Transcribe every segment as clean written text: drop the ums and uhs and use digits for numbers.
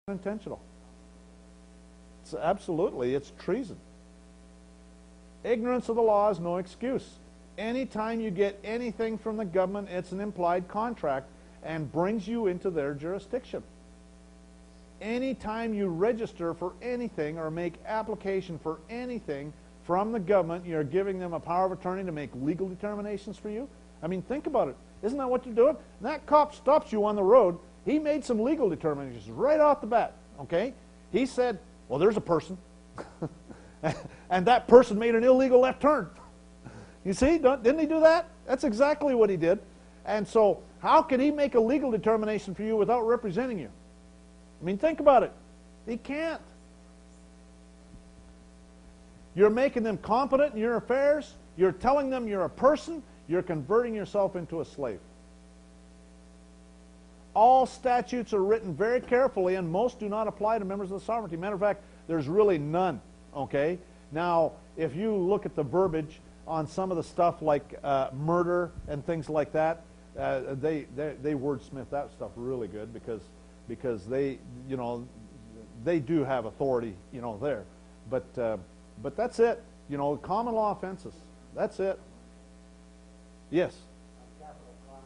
intentional. It's absolutely, it's treason. Ignorance of the law is no excuse. Anytime you get anything from the government, it's an implied contract and brings you into their jurisdiction. Anytime you register for anything or make application for anything from the government, you're giving them a power of attorney to make legal determinations for you. I mean, think about it. Isn't that what you're doing? And that cop stops you on the road. He made some legal determinations right off the bat, okay? He said, well, there's a person. And that person made an illegal left turn. You see, didn't he do that? That's exactly what he did. And so how could he make a legal determination for you without representing you? I mean, think about it. He can't. You're making them competent in your affairs. You're telling them you're a person. You're converting yourself into a slave. All statutes are written very carefully, and most do not apply to members of the sovereignty. Matter of fact, there's really none. Okay? Now, if you look at the verbiage on some of the stuff like murder and things like that, they wordsmith that stuff really good because they, you know, they do have authority, you know, there. But that's it. You know, common law offenses. That's it. Yes. On capital crimes,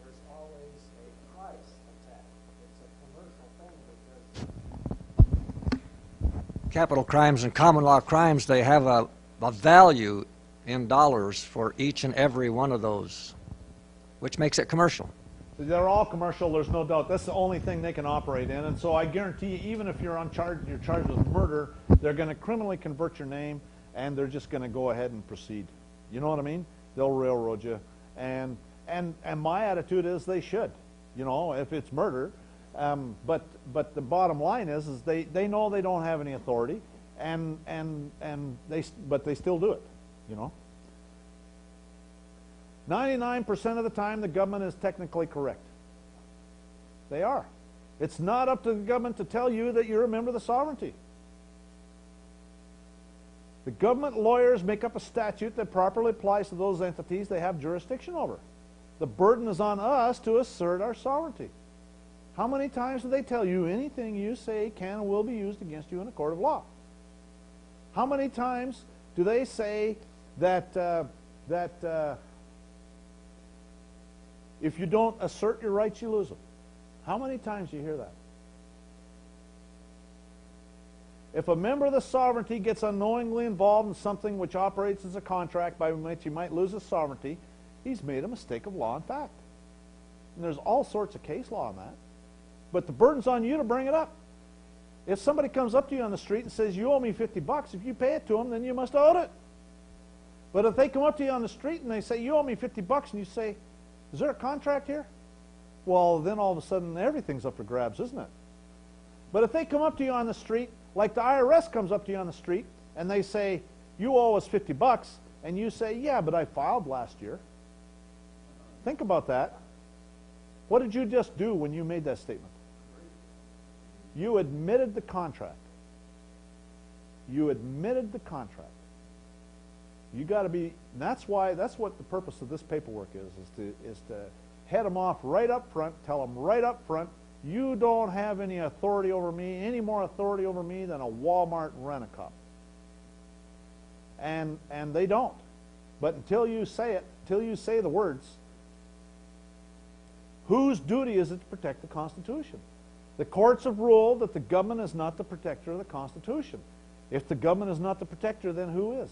there's always a price attached. It's a commercial thing because Capital crimes and common law crimes, they have a value in dollars for each and every one of those, which makes it commercial. They're all commercial, there's no doubt. That's the only thing they can operate in. And so I guarantee you, even if you're charged with murder, they're going to criminally convert your name, and they're just going to go ahead and proceed. You know what I mean? They'll railroad you. And my attitude is they should, you know, if it's murder. But the bottom line is they know they don't have any authority, but they still do it, you know. 99% of the time, the government is technically correct. They are. It's not up to the government to tell you that you're a member of the sovereignty. The government lawyers make up a statute that properly applies to those entities they have jurisdiction over. The burden is on us to assert our sovereignty. How many times do they tell you anything you say can and will be used against you in a court of law? How many times do they say that if you don't assert your rights, you lose them? How many times do you hear that? If a member of the sovereignty gets unknowingly involved in something which operates as a contract by which he might lose his sovereignty, he's made a mistake of law and fact. And there's all sorts of case law on that. But the burden's on you to bring it up. If somebody comes up to you on the street and says, you owe me $50, if you pay it to them, then you must owe it. But if they come up to you on the street and they say, you owe me $50, and you say, is there a contract here? Well, then all of a sudden everything's up for grabs, isn't it? But if they come up to you on the street, like the IRS comes up to you on the street, and they say, you owe us $50, and you say, yeah, but I filed last year. Think about that. What did you just do when you made that statement? You admitted the contract. You admitted the contract. You got to be, and that's what the purpose of this paperwork is to head them off right up front, tell them right up front, you don't have any authority over me, any more authority over me than a Walmart rent-a-cop. And they don't. But until you say it, until you say the words, whose duty is it to protect the Constitution? The courts have ruled that the government is not the protector of the Constitution. If the government is not the protector, then who is?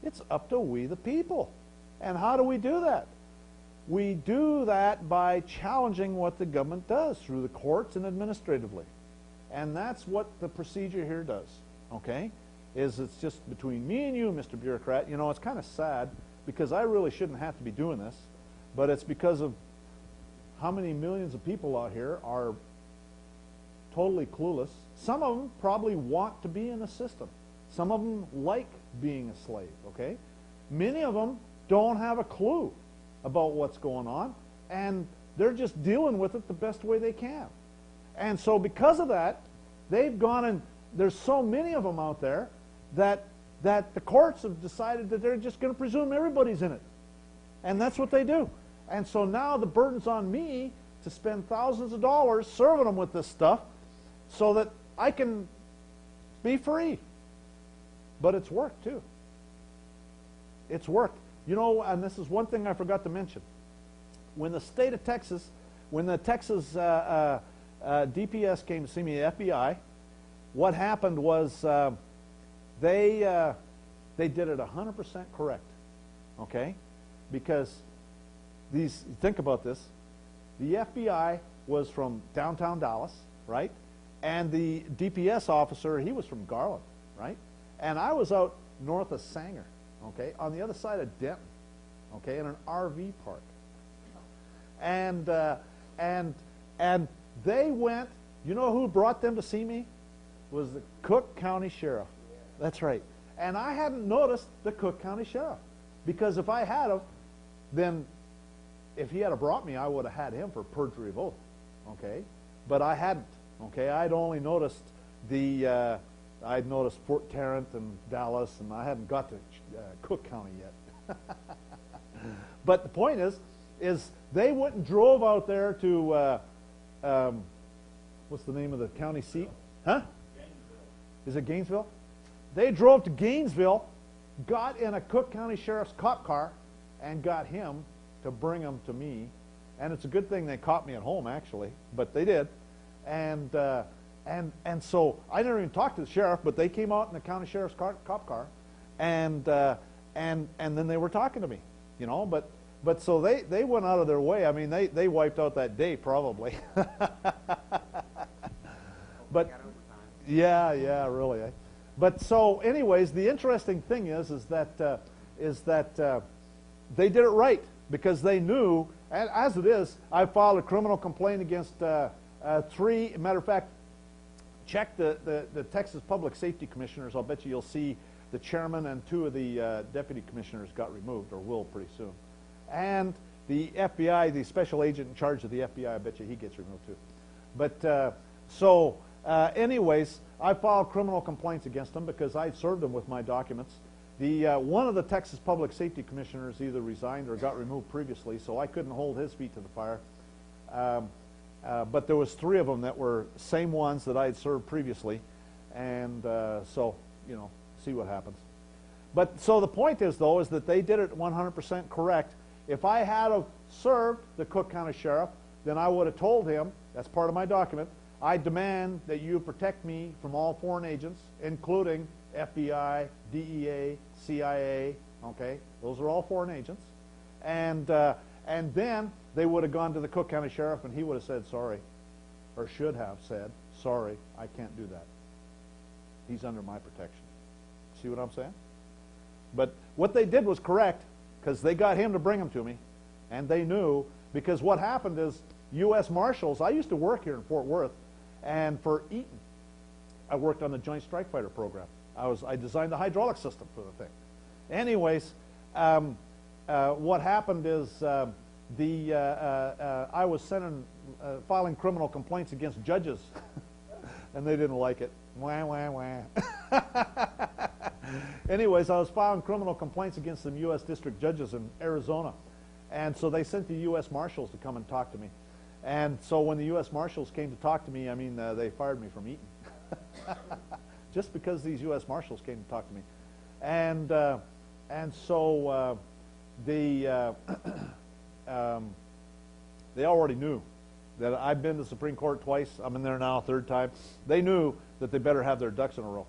It's up to we the people. And how do we do that? We do that by challenging what the government does through the courts and administratively. And that's what the procedure here does, okay? It's just between me and you, Mr. Bureaucrat. You know, it's kind of sad because I really shouldn't have to be doing this, but it's because of how many millions of people out here are totally clueless. Some of them probably want to be in the system. Some of them like being a slave, okay? Many of them don't have a clue about what's going on, and they're just dealing with it the best way they can. And so because of that, they've gone and there's so many of them out there that the courts have decided that they're just going to presume everybody's in it. And that's what they do. And so now the burden's on me to spend thousands of dollars serving them with this stuff so that I can be free. But it's worked too. It's worked. You know, and this is one thing I forgot to mention. When the state of Texas, when the Texas DPS came to see me, the FBI, what happened was they did it 100% correct, okay? Because think about this, the FBI was from downtown Dallas, right? And the DPS officer, he was from Garland, right? And I was out north of Sanger, okay, on the other side of Denton, okay, in an RV park. And they went, you know who brought them to see me? Was the Cook County Sheriff. That's right. And I hadn't noticed the Cook County Sheriff. Because if I had him, then if he had brought me, I would have had him for perjury of oath. Okay? But I hadn't. Okay? I'd only noticed I'd noticed Fort Tarrant and Dallas, and I hadn't got to Cook County yet. But the point is they went and drove out there to, what's the name of the county seat? Huh? Gainesville. Is it Gainesville? They drove to Gainesville, got in a Cook County Sheriff's cop car, and got him to bring him to me. And it's a good thing they caught me at home, actually, but they did. And so I never even talked to the sheriff, but they came out in the county sheriff's cop car, and then they were talking to me, you know. But so they went out of their way. I mean, they wiped out that day probably. But yeah, really. But so, anyways, the interesting thing is that they did it right because they knew. And as it is, I filed a criminal complaint against three. Matter of fact, check the Texas Public Safety Commissioners. I'll bet you'll see the chairman and two of the deputy commissioners got removed, or will pretty soon. And the FBI, the special agent in charge of the FBI, I bet you he gets removed too. But anyways, I filed criminal complaints against them because I served them with my documents. One of the Texas Public Safety Commissioners either resigned or got removed previously, so I couldn't hold his feet to the fire. But there was three of them that were same ones that I had served previously, and so, you know, see what happens. But so the point is, though, is that they did it 100% correct. If I had have served the Cook County Sheriff, then I would have told him, that's part of my document, I demand that you protect me from all foreign agents, including FBI, DEA, CIA, okay? Those are all foreign agents. And then they would have gone to the Cook County Sheriff, and he would have said sorry, or should have said, sorry, I can't do that. He's under my protection. See what I'm saying? But what they did was correct, because they got him to bring him to me, and they knew, because what happened is U.S. Marshals, I used to work here in Fort Worth, and for Eaton, I worked on the Joint Strike Fighter program. I designed the hydraulic system for the thing. Anyways, what happened is I was filing criminal complaints against judges, and they didn't like it. Wah, wah, wah. Anyways, I was filing criminal complaints against some U.S. district judges in Arizona, and so they sent the U.S. Marshals to come and talk to me. And so when the U.S. Marshals came to talk to me, I mean, they fired me from Eaton. Just because these U.S. Marshals came to talk to me. And so they already knew that I've been to the Supreme Court twice. I'm in there now a third time. They knew that they better have their ducks in a row.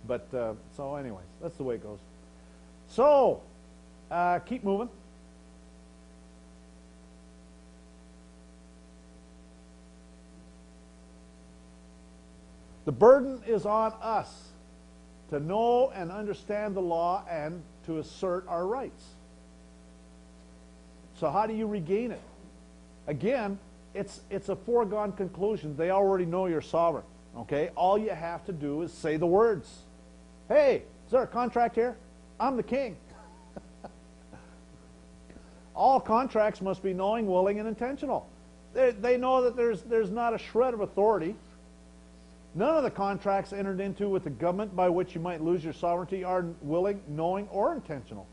But so anyways, that's the way it goes. So keep moving. The burden is on us to know and understand the law and to assert our rights. So how do you regain it? Again, it's a foregone conclusion. They already know you're sovereign. Okay? All you have to do is say the words. Hey, is there a contract here? I'm the king. All contracts must be knowing, willing, and intentional. They know that there's not a shred of authority. None of the contracts entered into with the government by which you might lose your sovereignty are willing, knowing, or intentional.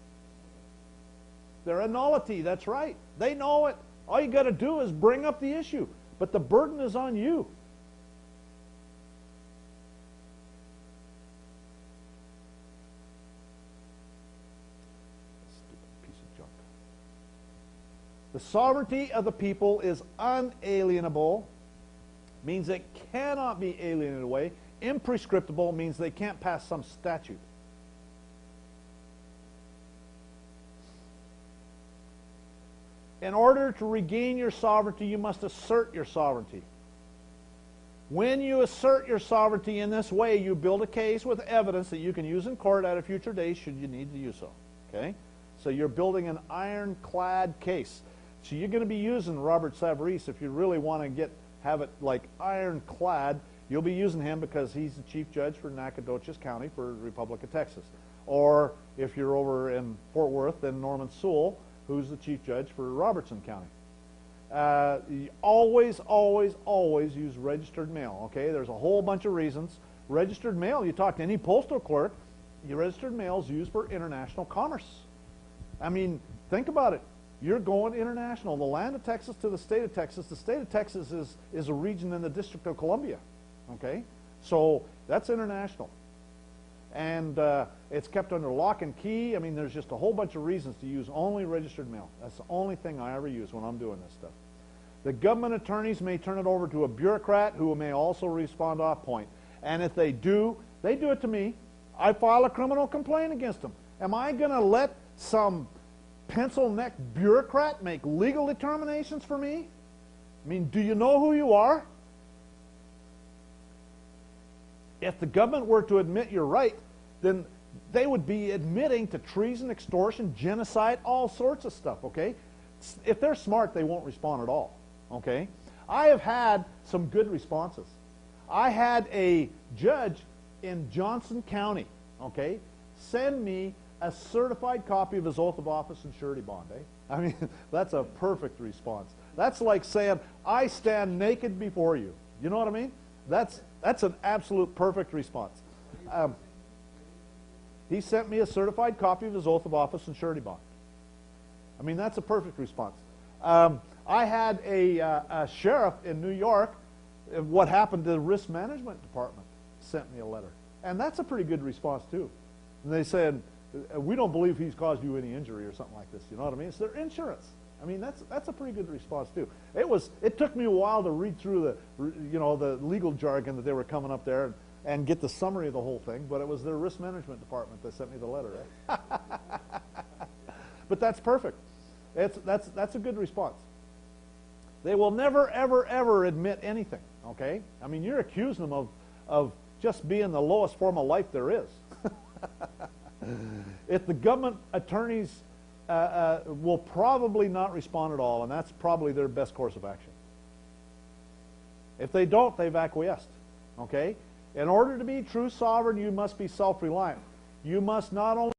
They're a nullity, that's right. They know it. All you got to do is bring up the issue, but the burden is on you. Stupid piece of junk. The sovereignty of the people is unalienable, means it cannot be alienated away. Imprescriptible means they can't pass some statute. In order to regain your sovereignty, you must assert your sovereignty. When you assert your sovereignty in this way, you build a case with evidence that you can use in court at a future date should you need to use so. Okay? So you're building an ironclad case. So you're going to be using Robert Savarese if you really want to have it like ironclad. You'll be using him because he's the chief judge for Nacogdoches County for the Republic of Texas. Or if you're over in Fort Worth, then Norman Sewell, who's the chief judge for Robertson County. You always, always, always use registered mail, okay? There's a whole bunch of reasons. Registered mail, you talk to any postal clerk, your registered mail is used for international commerce. I mean, think about it. You're going international. The land of Texas to the state of Texas. The state of Texas is a region in the District of Columbia, okay? So that's international. And it's kept under lock and key. I mean, there's just a whole bunch of reasons to use only registered mail. That's the only thing I ever use when I'm doing this stuff. The government attorneys may turn it over to a bureaucrat who may also respond off point. And if they do it to me. I file a criminal complaint against them. Am I going to let some pencil-necked bureaucrat make legal determinations for me? I mean, do you know who you are? If the government were to admit you're right, then they would be admitting to treason, extortion, genocide, all sorts of stuff, okay? If they're smart, they won't respond at all, okay? I have had some good responses. I had a judge in Johnson County, okay, send me a certified copy of his oath of office and surety bond, eh? I mean, that's a perfect response. That's like saying, I stand naked before you. You know what I mean? That's an absolute perfect response. He sent me a certified copy of his oath of office and surety bond. I mean, that's a perfect response. I had a sheriff in New York, what happened to the risk management department, sent me a letter. And that's a pretty good response, too. And they said, we don't believe he's caused you any injury or something like this. You know what I mean? It's their insurance. I mean, that's a pretty good response, too. It took me a while to read through the legal jargon that they were coming up there and get the summary of the whole thing, but it was their risk management department that sent me the letter. Right? But that's perfect. That's a good response. They will never, ever, ever admit anything, okay? I mean, you're accusing them of just being the lowest form of life there is. If the government attorneys will probably not respond at all, and that's probably their best course of action. If they don't, they've acquiesced, okay? In order to be true sovereign, you must be self-reliant. You must not only